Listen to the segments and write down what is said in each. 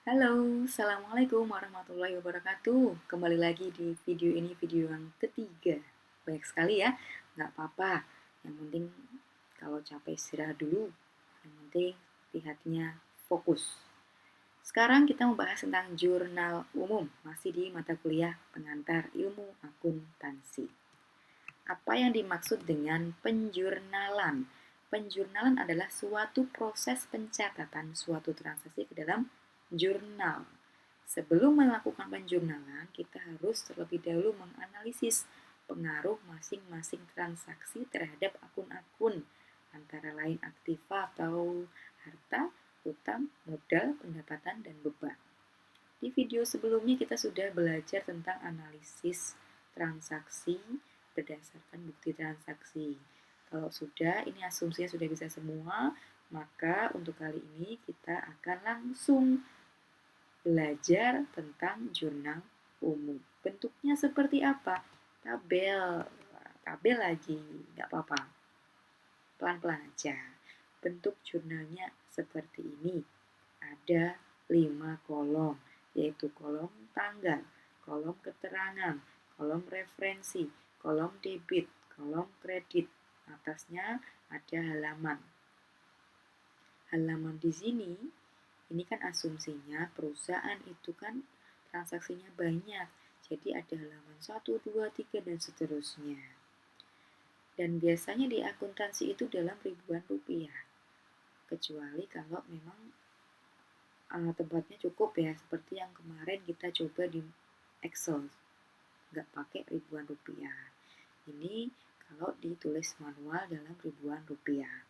Halo, Assalamualaikum warahmatullahi wabarakatuh. Kembali lagi di video ini, video yang ketiga. Banyak sekali ya, nggak apa-apa. Yang penting kalau capek istirahat dulu. Yang penting lihatnya fokus. Sekarang kita membahas tentang jurnal umum, masih di mata kuliah pengantar ilmu akuntansi. Apa yang dimaksud dengan penjurnalan? Penjurnalan adalah suatu proses pencatatan suatu transaksi ke dalam jurnal. Sebelum melakukan penjurnalan, kita harus terlebih dahulu menganalisis pengaruh masing-masing transaksi terhadap akun-akun, antara lain aktiva atau harta, utang, modal, pendapatan, dan beban. Di video sebelumnya kita sudah belajar tentang analisis transaksi berdasarkan bukti transaksi. Kalau sudah, ini asumsinya sudah bisa semua, maka untuk kali ini kita akan langsung belajar tentang jurnal umum. Bentuknya seperti apa? Tabel. Tabel lagi, nggak apa-apa. Pelan-pelan aja. Bentuk jurnalnya seperti ini. Ada 5 kolom, yaitu kolom tanggal, kolom keterangan, kolom referensi, kolom debit, kolom kredit. Atasnya ada halaman. Halaman di sini, ini kan asumsinya perusahaan itu kan transaksinya banyak. Jadi ada halaman 1, 2, 3, dan seterusnya. Dan biasanya di akuntansi itu dalam ribuan rupiah. Kecuali kalau memang tempatnya cukup ya, seperti yang kemarin kita coba di Excel, nggak pakai ribuan rupiah. Ini kalau ditulis manual dalam ribuan rupiah.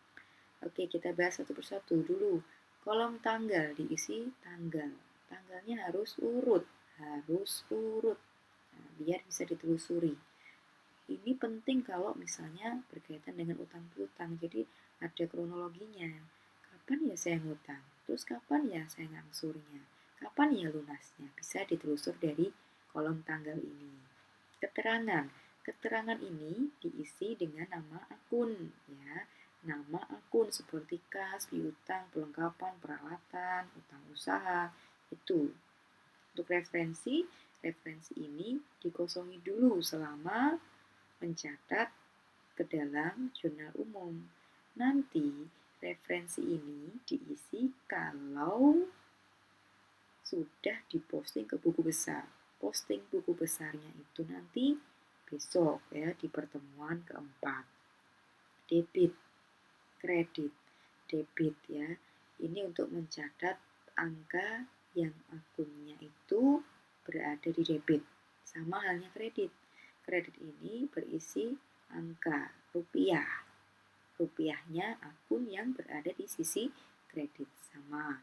Oke, kita bahas satu persatu dulu. Kolom tanggal diisi tanggal. Tanggalnya harus urut, nah, biar bisa ditelusuri. Ini penting kalau misalnya berkaitan dengan utang piutang. Jadi ada kronologinya. Kapan ya saya ngutang? Terus kapan ya saya ngangsurnya? Kapan ya lunasnya? Bisa ditelusur dari kolom tanggal ini. Keterangan. Keterangan ini diisi dengan nama akun ya. Nama akun seperti kas, piutang, pelengkapan, peralatan, utang usaha, itu. Untuk referensi, referensi ini dikosongi dulu selama mencatat ke dalam jurnal umum. Nanti referensi ini diisi kalau sudah diposting ke buku besar. Posting buku besarnya itu nanti besok ya di pertemuan keempat. Debit, kredit, debit ya. Ini untuk mencatat angka yang akunnya itu berada di debit. Sama halnya kredit. Kredit ini berisi angka rupiah. Rupiahnya akun yang berada di sisi kredit. Sama.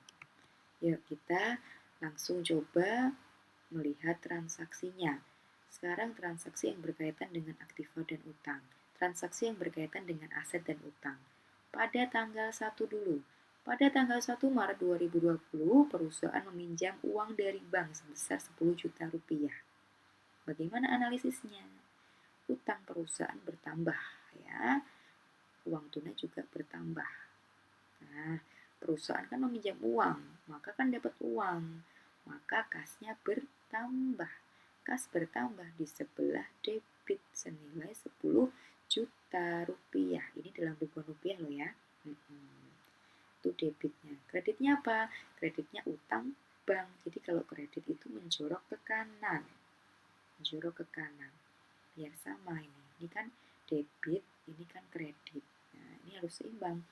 Yuk kita langsung coba melihat transaksinya. Sekarang transaksi yang berkaitan dengan aktiva dan utang. Transaksi yang berkaitan dengan aset dan utang. Pada tanggal 1 dulu. Pada tanggal 1 Maret 2020, perusahaan meminjam uang dari bank sebesar 10 juta rupiah. Bagaimana analisisnya? Utang perusahaan bertambah ya. Uang tunai juga bertambah. Nah, perusahaan kan meminjam uang, maka kan dapat uang. Maka kasnya bertambah. Kas bertambah di sebelah debit senilai 10 juta rupiah. Ini dalam ribuan rupiah loh ya. Itu debitnya. Kreditnya apa? Kreditnya utang bank. Jadi kalau kredit itu menjorok ke kanan. Menjorok ke kanan. Biar sama ini. Ini kan debit, ini kan kredit. Nah, ini harus seimbang.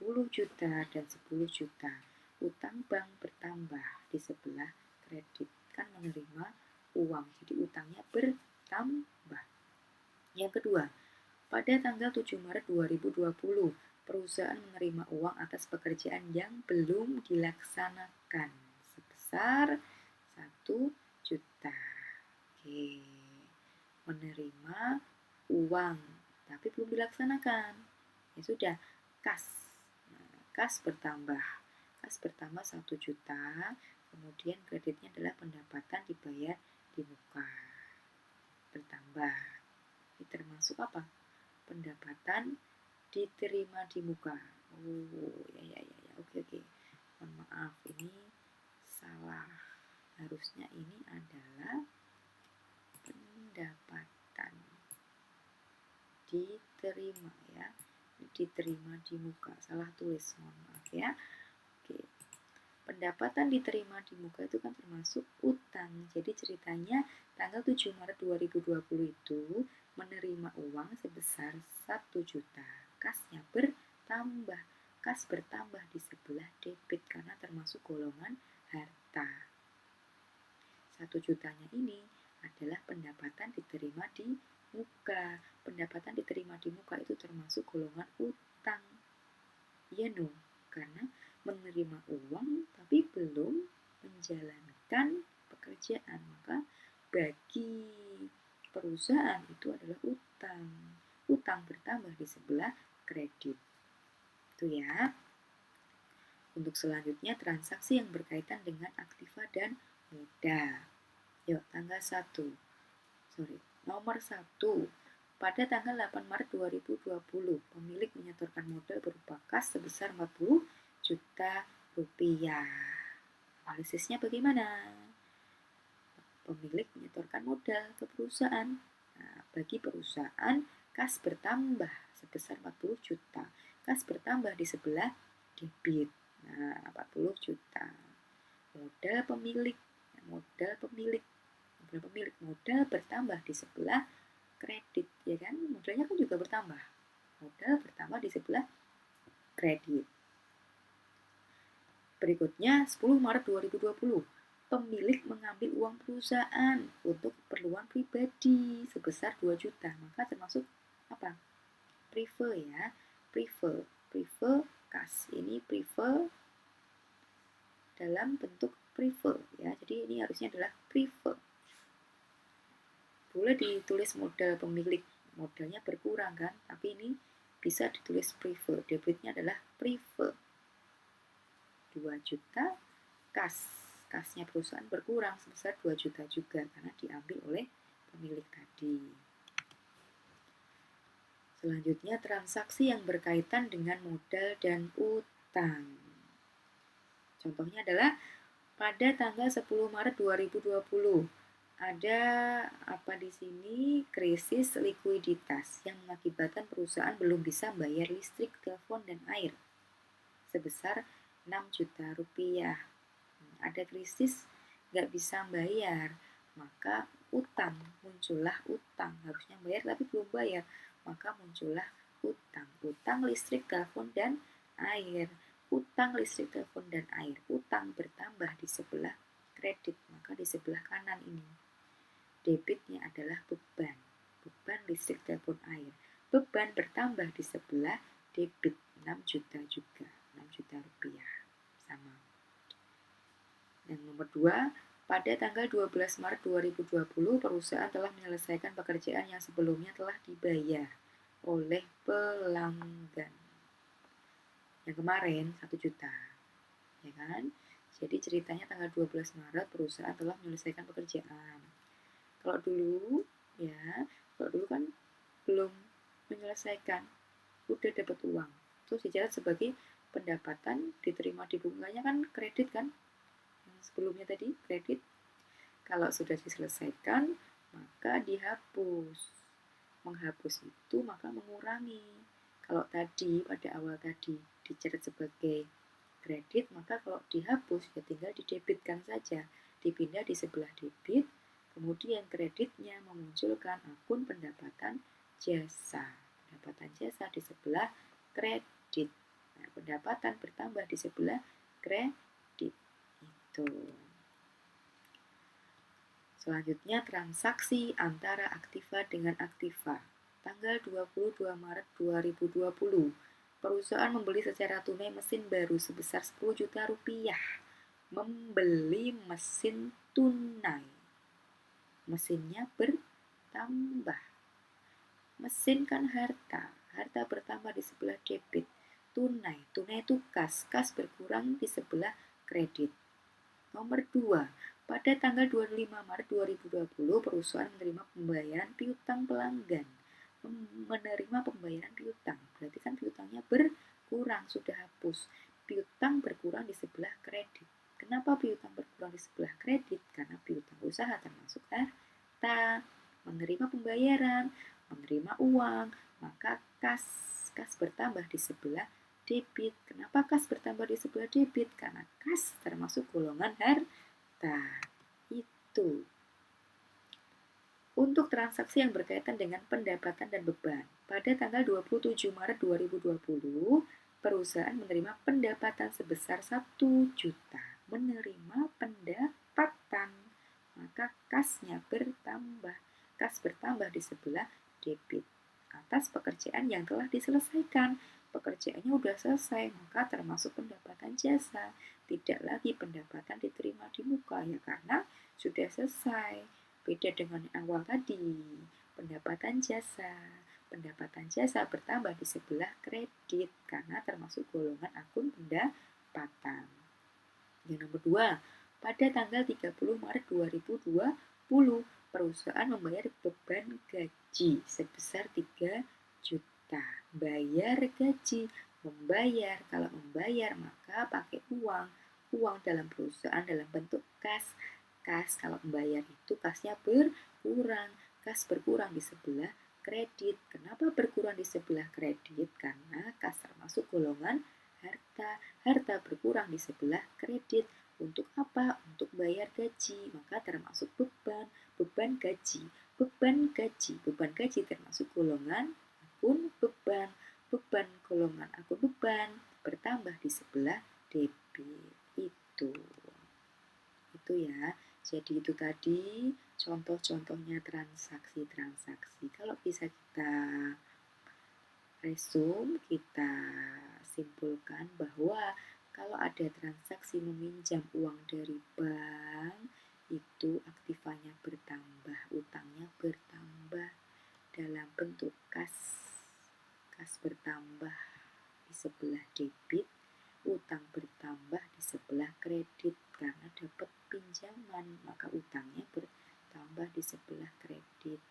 10 juta dan 10 juta. Utang bank bertambah di sebelah kredit. Kan menerima uang. Jadi utangnya bertambah. Yang kedua, pada tanggal 7 Maret 2020, perusahaan menerima uang atas pekerjaan yang belum dilaksanakan sebesar 1 juta. Oke. Menerima uang tapi belum dilaksanakan. Ya sudah, kas. Nah, kas bertambah. Kas bertambah 1 juta, kemudian kreditnya adalah pendapatan dibayar di muka. Bertambah. Ini termasuk apa? Pendapatan diterima di muka. Oh, ya. Oke. Mohon maaf, ini salah. Harusnya ini adalah pendapatan diterima ya. Diterima di muka, salah tulis, mohon maaf ya. Oke. Pendapatan diterima di muka itu kan termasuk utang. Jadi ceritanya tanggal 7 Maret 2020 itu menerima uang sebesar 1 juta. Kasnya bertambah. Kas bertambah di sebelah debit karena termasuk golongan harta. 1 jutanya ini adalah pendapatan diterima di muka. Pendapatan diterima di muka itu termasuk golongan utang. Ya no, karena menerima uang tapi belum menjalankan pekerjaan, maka bagi perusahaan itu adalah utang. Utang bertambah di sebelah kredit. Itu ya. Untuk selanjutnya transaksi yang berkaitan dengan aktiva dan moda. Yuk, nomor 1. Pada tanggal 8 Maret 2020, pemilik menyetorkan modal berupa kas sebesar 40 juta rupiah. Analisisnya bagaimana? Pemilik menyetorkan modal ke perusahaan. Nah, bagi perusahaan, kas bertambah sebesar 40 juta. Kas bertambah di sebelah debit. Nah, 40 juta. Modal pemilik modal bertambah di sebelah kredit, ya kan? Modalnya kan juga bertambah. Modal bertambah di sebelah kredit. Berikutnya 10 Maret 2020, pemilik mengambil uang perusahaan untuk keperluan pribadi sebesar 2 juta. Maka termasuk apa? Prefer ya. Prefer kas. Ini prefer dalam bentuk prefer ya. Jadi ini harusnya adalah prefer. Boleh ditulis modal pemilik, modalnya berkurang kan, tapi ini bisa ditulis prefer, debitnya adalah prefer. 2 juta, kasnya perusahaan berkurang sebesar 2 juta juga karena diambil oleh pemilik tadi. Selanjutnya transaksi yang berkaitan dengan modal dan utang. Contohnya adalah pada tanggal 10 Maret 2020 ada apa di sini? Krisis likuiditas yang mengakibatkan perusahaan belum bisa bayar listrik, telepon, dan air sebesar 6 juta rupiah. Ada krisis, nggak bisa bayar, maka muncullah utang. Harusnya bayar tapi belum bayar, maka muncullah utang. Utang listrik, telepon, dan air. Utang listrik, telepon, dan air. Utang bertambah di sebelah kredit, maka di sebelah kanan ini. Debitnya adalah beban listrik, telepon, air. Beban bertambah di sebelah debit 6 juta juga, 6 juta rupiah. Sama. Yang nomor 2, pada tanggal 12 Maret 2020, perusahaan telah menyelesaikan pekerjaan yang sebelumnya telah dibayar oleh pelanggan. Yang kemarin 1 juta. Ya kan? Jadi ceritanya tanggal 12 Maret perusahaan telah menyelesaikan pekerjaan. Kalau dulu kan belum menyelesaikan, udah dapat uang, terus dicatat sebagai pendapatan diterima di bunganya kan kredit kan, yang sebelumnya tadi kredit. Kalau sudah diselesaikan maka dihapus. Menghapus itu maka mengurangi. Kalau tadi pada awal tadi dicatat sebagai kredit, maka kalau dihapus ya tinggal didebitkan saja, dipindah di sebelah debit. Kemudian kreditnya memunculkan akun pendapatan jasa. Pendapatan jasa di sebelah kredit. Nah, pendapatan bertambah di sebelah kredit. Itu. Selanjutnya transaksi antara aktiva dengan aktiva. Tanggal 22 Maret 2020, perusahaan membeli secara tunai mesin baru sebesar 10 juta rupiah. Membeli mesin tunai. Mesinnya bertambah. Mesin kan harta bertambah di sebelah debit. Tunai itu kas berkurang di sebelah kredit. Nomor 2, pada tanggal 25 Maret 2020 perusahaan menerima pembayaran piutang pelanggan. Menerima pembayaran piutang, berarti kan piutangnya berkurang, sudah hapus. Piutang berkurang di sebelah kredit. Kenapa piutang berkurang di sebelah kredit? Karena piutang usaha termasuk harta. Menerima pembayaran, menerima uang, maka kas bertambah di sebelah debit. Kenapa kas bertambah di sebelah debit? Karena kas termasuk golongan harta. Itu. Untuk transaksi yang berkaitan dengan pendapatan dan beban, pada tanggal 27 Maret 2020, perusahaan menerima pendapatan sebesar 1 juta. Menerima pendapatan, maka kasnya bertambah. Kas bertambah di sebelah debit atas pekerjaan yang telah diselesaikan. Pekerjaannya sudah selesai, maka termasuk pendapatan jasa. Tidak lagi pendapatan diterima di muka, ya karena sudah selesai. Beda dengan yang awal tadi, pendapatan jasa. Pendapatan jasa bertambah di sebelah kredit karena termasuk golongan akun pendapatan. Yang nomor 2, pada tanggal 30 Maret 2020, perusahaan membayar beban gaji sebesar 3 juta. Bayar gaji, membayar. Kalau membayar maka pakai uang. Uang dalam perusahaan dalam bentuk kas. Kas kalau membayar itu kasnya berkurang. Kas berkurang di sebelah kredit. Kenapa berkurang di sebelah kredit? Karena kas termasuk golongan harta. Harta berkurang di sebelah kredit. Untuk apa? Untuk bayar gaji. Maka termasuk beban. Beban gaji. Beban gaji. Beban gaji termasuk golongan akun beban. Beban golongan akun beban bertambah di sebelah debit. Itu ya. Jadi itu tadi contoh-contohnya transaksi-transaksi. Kalau bisa kita kita simpulkan bahwa kalau ada transaksi meminjam uang dari bank, itu aktivanya bertambah, utangnya bertambah dalam bentuk kas. Kas bertambah di sebelah debit, utang bertambah di sebelah kredit karena dapat pinjaman, maka utangnya bertambah di sebelah kredit.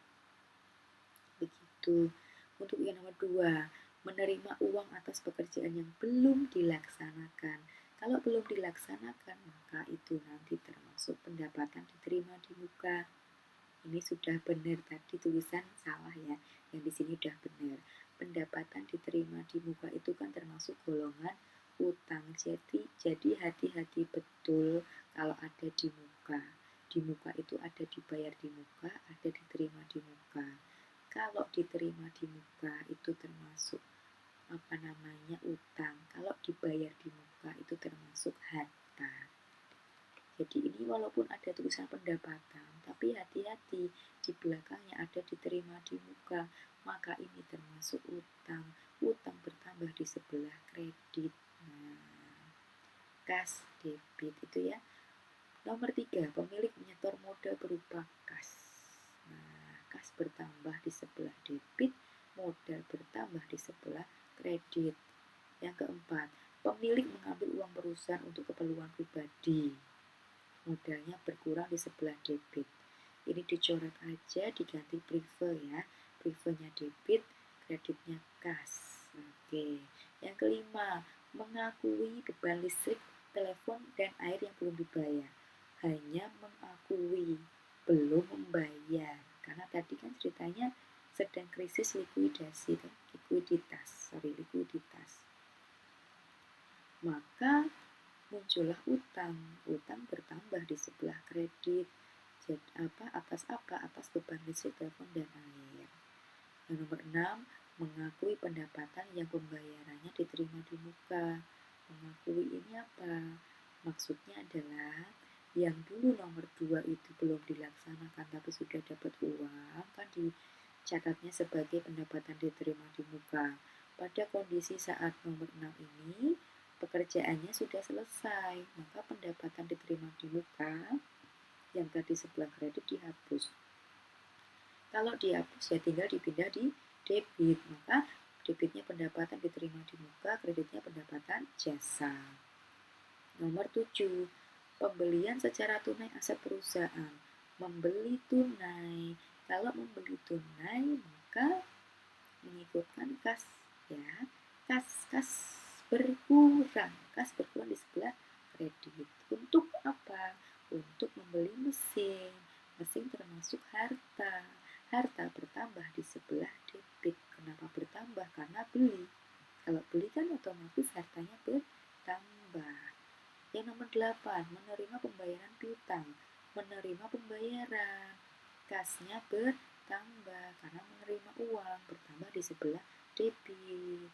Begitu. Untuk yang nomor 2, menerima uang atas pekerjaan yang belum dilaksanakan. Kalau belum dilaksanakan, maka itu nanti termasuk pendapatan diterima di muka. Ini sudah benar, tadi tulisan salah ya. Yang di sini sudah benar. Pendapatan diterima di muka itu kan termasuk golongan utang. Jadi hati-hati betul kalau ada di muka. Di muka itu ada dibayar di muka, ada diterima di muka. Kalau diterima di muka itu termasuk utang. Kalau dibayar di muka itu termasuk harta. Jadi ini walaupun ada tulisan pendapatan, tapi hati-hati di belakangnya ada diterima di muka, maka ini termasuk utang. Utang bertambah di sebelah kredit. Nah, kas debit itu ya. Nomor 3, pemilik menyetor modal berupa kas. Nah, kas bertambah di sebelah debit, modal bertambah di sebelah kredit. Yang keempat, pemilik mengambil uang perusahaan untuk keperluan pribadi. Modalnya berkurang di sebelah debit. Ini dicoret aja, diganti prive ya. Privenya debit, kreditnya kas. Oke. Yang kelima, mengakui beban listrik, telepon, dan air yang belum dibayar. Hanya mengakui, belum membayar. Karena tadi kan ceritanya sedang krisis likuiditas. Maka muncullah utang bertambah di sebelah kredit. Atas beban listrik, telepon, dan air. Yang nomor 6, mengakui pendapatan yang pembayarannya diterima di muka. Mengakui ini apa? Maksudnya adalah yang dulu nomor 2 itu belum dilaksanakan tapi sudah dapat uang, kan dicatatnya sebagai pendapatan diterima di muka. Pada kondisi saat nomor 6 ini, pekerjaannya sudah selesai, maka pendapatan diterima di muka yang tadi sebelah kredit dihapus. Kalau dihapus ya tinggal dipindah di debit, maka debitnya pendapatan diterima di muka, kreditnya pendapatan jasa. Nomor 7, pembelian secara tunai aset perusahaan. Membeli tunai. Kalau membeli tunai maka mengikutkan kas ya. Kas berkurang di sebelah kredit. Untuk apa? Untuk membeli mesin. Mesin termasuk harta. Harta bertambah di sebelah debit. Kenapa bertambah? Karena beli. Kalau beli kan otomatis hartanya bertambah. Yang nomor 8, menerima pembayaran piutang. Menerima pembayaran. Kasnya bertambah karena menerima uang, bertambah di sebelah debit.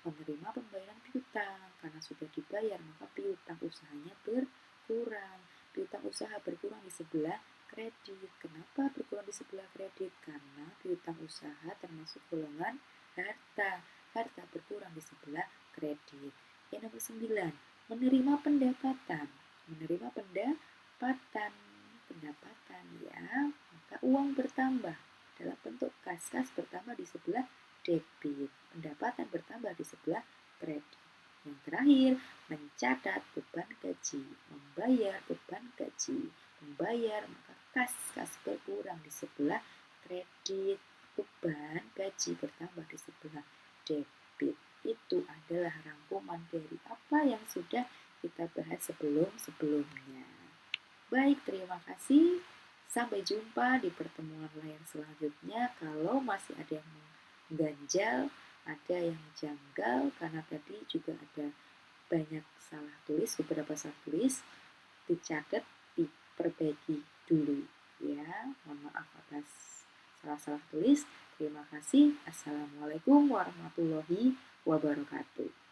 Menerima pembayaran piutang karena sudah dibayar, maka piutang usahanya berkurang. Piutang usaha berkurang di sebelah kredit. Kenapa berkurang di sebelah kredit? Karena piutang usaha termasuk golongan harta. Harta berkurang di sebelah kredit. Yang nomor 9, menerima pendapatan. Menerima pendapatan ya, maka uang bertambah dalam bentuk kas. Kas bertambah di sebelah debit, pendapatan bertambah di sebelah kredit. Yang terakhir, mencatat beban gaji, membayar beban gaji, membayar, maka kas berkurang di sebelah kredit, beban gaji bertambah di sebelah debit. Itu adalah rangkuman dari apa yang sudah kita bahas sebelum-sebelumnya. Baik, terima kasih. Sampai jumpa di pertemuan layar selanjutnya. Kalau masih ada yang mengganjal, ada yang janggal, karena tadi juga ada banyak salah tulis, beberapa salah tulis, dicatat, diperbaiki dulu. Ya, mohon maaf atas salah-salah tulis. Terima kasih. Assalamualaikum warahmatullahi wabarakatuh.